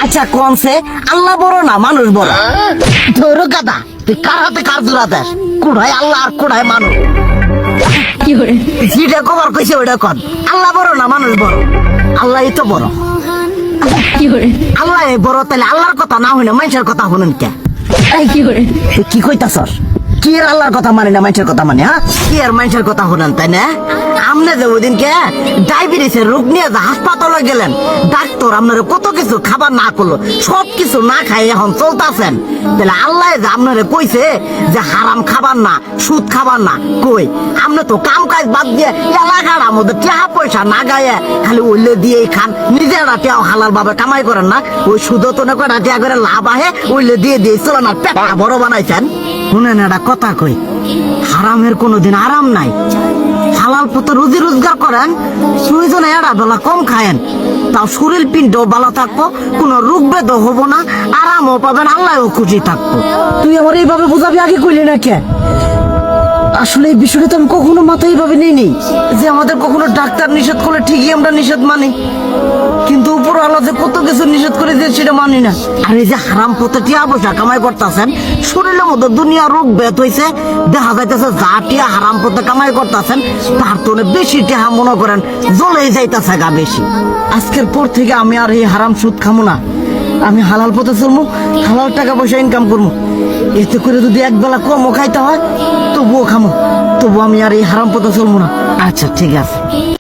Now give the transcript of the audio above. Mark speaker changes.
Speaker 1: আচ্ছা কোনছে আল্লাহ বড় না মানুষ বড়? ধরো গাদা, তুই কার হাতে কার জোড়া দেশ? কোড়ায় আল্লাহ আর কোড়ায় মানুষ। যেটা কবার কইছে ওইটা কন। আল্লাহ বড় না মানুষ বড়? আল্লাহ তো বড়। আল্লাহ বড়, তাহলে আল্লাহর কথা না হইলে মানুষের কথা শুনেন কে? কি কইতাছস? কি এর আল্লাহর কথা মানে না মানুষের কথা মানে? হ্যাঁ, কি আর মানুষের কথা শুনেন তাই না? আমনে যে ওই দিনকে ডায়াবেটিসের রোগ নিয়ে যে হাসপাতালে গেলেন, ডাক্তার আপনার কত কিছু খাবার না করলো, সব কিছু না খাই এখন চলতেছেন। তাহলে আল্লাহ যে আপনারে কইছে যে হারাম খাবার না, সুদ খাবার না, কই আপনি তো কাম কাজ বাদ দিয়ে এলাকার আমাদের টাকা পয়সা না গায়ে খালি ওইলে দিয়েই খান, নিজেরা টেও হালাল ভাবে কামাই করেন না, ওই সুদ তো না করে টাকা করে লাভ আহে ওইলে দিয়ে দিয়ে চলেন আর পেটটা বড় বানাইছেন। শুনেন একটা কথা কই, হারামের কোনোদিন আরাম নাই। হালাল পথে রুজি রোজগার করেন, প্রয়োজনে এরা বেলা কম খায়েন, তাও শরীর পিণ্ডও ভালো থাকবো, কোনো রোগ বেদও হবো না, আরামও পাবেন, আল্লাহও খুশি থাকবো। তুই আমার এইভাবে বুঝাবি আগে কইলি না কে? আসলে এই বিষয়টা তো আমি কখনো মাথায় এইভাবে নিইনি যে আমাদের কখনো ডাক্তার নিষেধ করলে ঠিকই আমরা নিষেধ মানি, কিন্তু উপর আল্লাহ যে কত কিছু নিষেধ করে দিয়ে সেটা মানি না। আর এই যে হারাম পথে টিয়া পয়সা কামাই করতেছেন, শরীরের মধ্যে দুনিয়া রোগ বেত হয়েছে, দেখা যাইতেছে যা টিয়া হারাম পথে কামাই করতেছেন তার তো বেশি টিয়া মনে করেন জ্বলেই যাইতেছে গা বেশি। আজকের পর থেকে আমি আর এই হারাম সুদ খামো না, আমি হালাল পথে চলবো, হালাল টাকা পয়সা ইনকাম করবো। এতে করে যদি একবেলা কমও খাইতে হয় তবুও খামো, তবু আমি আর এই হারাম পথে চলবো না। আচ্ছা ঠিক আছে।